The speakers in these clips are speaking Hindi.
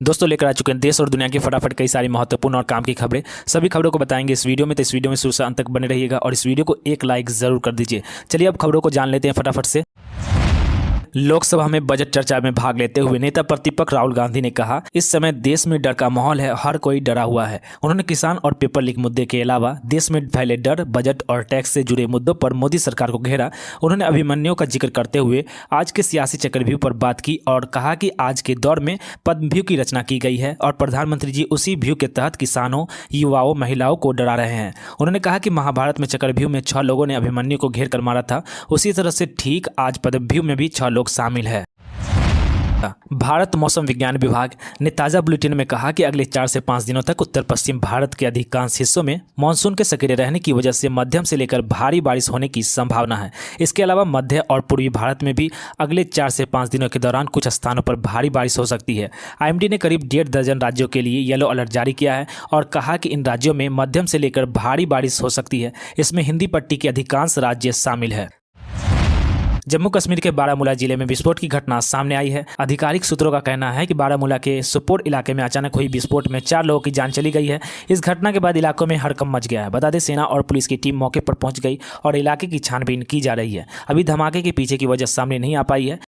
दोस्तों लेकर आ चुके हैं देश और दुनिया की फटाफट कई सारी महत्वपूर्ण और काम की खबरें। सभी खबरों को बताएंगे इस वीडियो में, तो इस वीडियो में शुरू से अंत तक बने रहिएगा और इस वीडियो को एक लाइक जरूर कर दीजिए। चलिए अब खबरों को जान लेते हैं फटाफट से। लोकसभा में बजट चर्चा में भाग लेते हुए नेता प्रतिपक्ष राहुल गांधी ने कहा, इस समय देश में डर का माहौल है, हर कोई डरा हुआ है। उन्होंने किसान और पेपर लीक मुद्दे के अलावा देश में फैले डर, बजट और टैक्स से जुड़े मुद्दों पर मोदी सरकार को घेरा। उन्होंने अभिमन्यु का जिक्र करते हुए आज के सियासी चक्रव्यूह पर बात की और कहा कि आज के दौर में पद्मव्यूह की रचना की गई है और प्रधानमंत्री जी उसी व्यू के तहत किसानों, युवाओं, महिलाओं को डरा रहे हैं। उन्होंने कहा कि महाभारत में चक्रव्यूह में 6 लोगों ने अभिमन्यु को घेर कर मारा था, उसी तरह से ठीक आज पद्मव्यूह में भी 6 लोग शामिल है। भारत मौसम विज्ञान विभाग ने ताज़ा बुलेटिन में कहा कि अगले 4 से 5 दिनों तक उत्तर पश्चिम भारत के अधिकांश हिस्सों में मानसून के सक्रिय रहने की वजह से मध्यम से लेकर भारी बारिश होने की संभावना है। इसके अलावा मध्य और पूर्वी भारत में भी अगले 4 से 5 दिनों के दौरान कुछ स्थानों पर भारी बारिश हो सकती है। आईएमडी ने करीब 1.5 दर्जन राज्यों के लिए येलो अलर्ट जारी किया है और कहा कि इन राज्यों में मध्यम से लेकर भारी बारिश हो सकती है। इसमें हिंदी पट्टी के अधिकांश राज्य शामिल है। जम्मू कश्मीर के बारामूला जिले में विस्फोट की घटना सामने आई है। आधिकारिक सूत्रों का कहना है कि बारामूला के सोपोर इलाके में अचानक हुई विस्फोट में 4 लोगों की जान चली गई है। इस घटना के बाद इलाकों में हड़कंप मच गया है। बता दें, सेना और पुलिस की टीम मौके पर पहुंच गई और इलाके की छानबीन की जा रही है। अभी धमाके के पीछे की वजह सामने नहीं आ पाई है।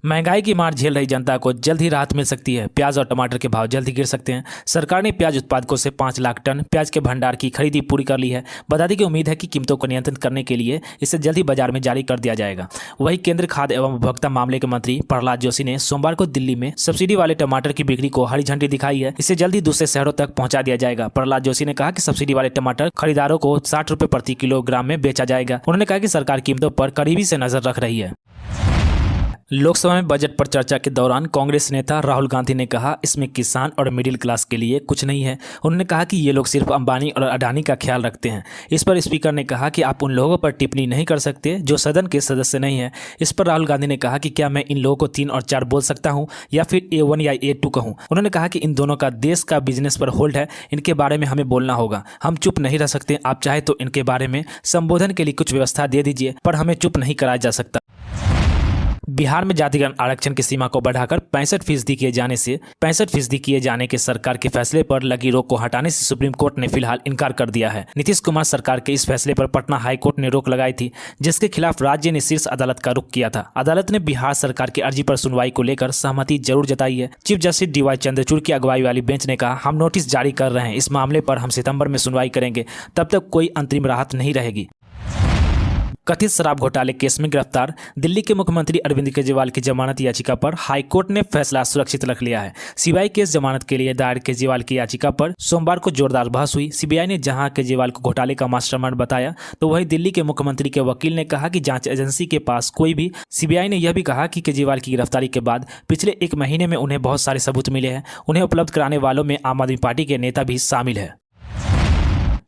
महंगाई की मार झेल रही जनता को जल्द ही राहत मिल सकती है। प्याज और टमाटर के भाव जल्द ही गिर सकते हैं। सरकार ने प्याज उत्पादकों से 5 लाख टन प्याज के भंडार की खरीदी पूरी कर ली है। बता दें कि उम्मीद है कि कीमतों को नियंत्रित करने के लिए इसे जल्द ही बाजार में जारी कर दिया जाएगा। वहीं केंद्रीय खाद्य एवं उपभोक्ता मामले के मंत्री प्रहलाद जोशी ने सोमवार को दिल्ली में सब्सिडी वाले टमाटर की बिक्री को हरी झंडी दिखाई है। इसे जल्द ही दूसरे शहरों तक पहुंचा दिया जाएगा। प्रहलाद जोशी ने कहा कि सब्सिडी वाले टमाटर खरीदारों को 60 रुपये प्रति किलोग्राम में बेचा जाएगा। उन्होंने कहा कि सरकार कीमतों पर करीबी से नजर रख रही है। लोकसभा में बजट पर चर्चा के दौरान कांग्रेस नेता राहुल गांधी ने कहा, इसमें किसान और मिडिल क्लास के लिए कुछ नहीं है। उन्होंने कहा कि ये लोग सिर्फ अंबानी और अडानी का ख्याल रखते हैं। इस पर स्पीकर ने कहा कि आप उन लोगों पर टिप्पणी नहीं कर सकते जो सदन के सदस्य नहीं है। इस पर राहुल गांधी ने कहा कि क्या मैं इन लोगों को 3 और 4 बोल सकता हूं या फिर A1 या A2 कहूं। उन्होंने कहा कि इन दोनों का देश का बिजनेस पर होल्ड है, इनके बारे में हमें बोलना होगा। हम चुप नहीं रह सकते। आप चाहे तो इनके बारे में संबोधन के लिए कुछ व्यवस्था दे दीजिए, पर हमें चुप नहीं कराया जा सकता। बिहार में जातिगत आरक्षण की सीमा को बढ़ाकर 65% किए जाने के सरकार के फैसले पर लगी रोक को हटाने से सुप्रीम कोर्ट ने फिलहाल इनकार कर दिया है। नीतीश कुमार सरकार के इस फैसले पर पटना हाई कोर्ट ने रोक लगाई थी, जिसके खिलाफ राज्य ने शीर्ष अदालत का रुख किया था। अदालत ने बिहार सरकार की अर्जी पर सुनवाई को लेकर सहमति जरूर जताई है। चीफ जस्टिस DY चंद्रचूड़ की अगुवाई वाली बेंच ने कहा, हम नोटिस जारी कर रहे हैं, इस मामले पर हम सितंबर में सुनवाई करेंगे, तब तक कोई अंतरिम राहत नहीं रहेगी। कथित शराब घोटाले केस में गिरफ्तार दिल्ली के मुख्यमंत्री अरविंद केजरीवाल की जमानत याचिका पर हाईकोर्ट ने फैसला सुरक्षित रख लिया है। सीबीआई केस जमानत के लिए दायर केजरीवाल की याचिका पर सोमवार को जोरदार बहस हुई। सीबीआई ने जहां केजरीवाल को घोटाले का मास्टरमाइंड बताया, तो वहीं दिल्ली के मुख्यमंत्री के वकील ने कहा कि जांच एजेंसी के पास कोई भी। सीबीआई ने यह भी कहा कि केजरीवाल की गिरफ्तारी के बाद पिछले 1 महीने में उन्हें बहुत सारे सबूत मिले हैं। उन्हें उपलब्ध कराने वालों में आम आदमी पार्टी के नेता भी शामिल है।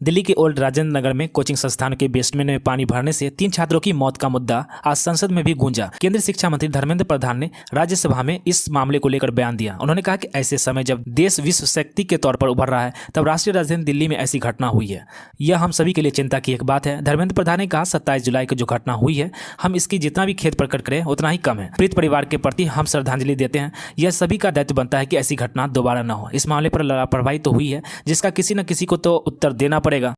दिल्ली के ओल्ड राजेंद्र नगर में कोचिंग संस्थान के बेसमेंट में पानी भरने से 3 छात्रों की मौत का मुद्दा आज संसद में भी गूंजा। केंद्रीय शिक्षा मंत्री धर्मेंद्र प्रधान ने राज्यसभा में इस मामले को लेकर बयान दिया। उन्होंने कहा कि ऐसे समय जब देश विश्व शक्ति के तौर पर उभर रहा है, तब राष्ट्रीय राजधानी दिल्ली में ऐसी घटना हुई है। यह हम सभी के लिए चिंता की एक बात है। धर्मेंद्र प्रधान ने कहा, 27 जुलाई को जो घटना हुई है, हम इसकी जितना भी खेद प्रकट करें उतना ही कम है। पीड़ित परिवार के प्रति हम श्रद्धांजलि देते हैं। यह सभी का दायित्व बनता है कि ऐसी घटना दोबारा न हो। इस मामले पर लापरवाही तो हुई है, जिसका किसी न किसी को तो उत्तर देना पड़ेगा।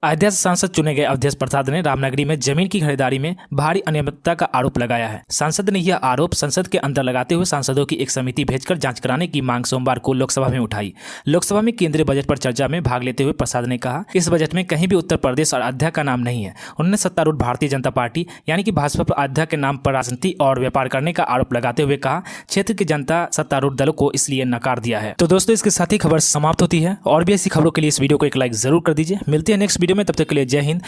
अयोध्या से सांसद चुने गए अवधेश प्रसाद ने रामनगरी में जमीन की खरीदारी में भारी अनियमितता का आरोप लगाया है। सांसद ने यह आरोप संसद के अंदर लगाते हुए सांसदों की एक समिति भेजकर जांच कराने की मांग सोमवार को लोकसभा में उठाई। लोकसभा में केंद्रीय बजट पर चर्चा में भाग लेते हुए प्रसाद ने कहा, इस बजट में कहीं भी उत्तर प्रदेश और अयोध्या का नाम नहीं है। उन्होंने सत्तारूढ़ भारतीय जनता पार्टी यानी कि भाजपा पर अयोध्या के नाम पर राजनीति और व्यापार करने का आरोप लगाते हुए कहा, क्षेत्र की जनता सत्तारूढ़ दलों को इसलिए नकार दिया है। तो दोस्तों, इसके साथ ही खबर समाप्त होती है। और भी ऐसी खबरों के लिए इस वीडियो को एक लाइक जरूर कर दीजिए। मिलते हैं नेक्स्ट वीडियो में, तब तक के लिए जय हिंद।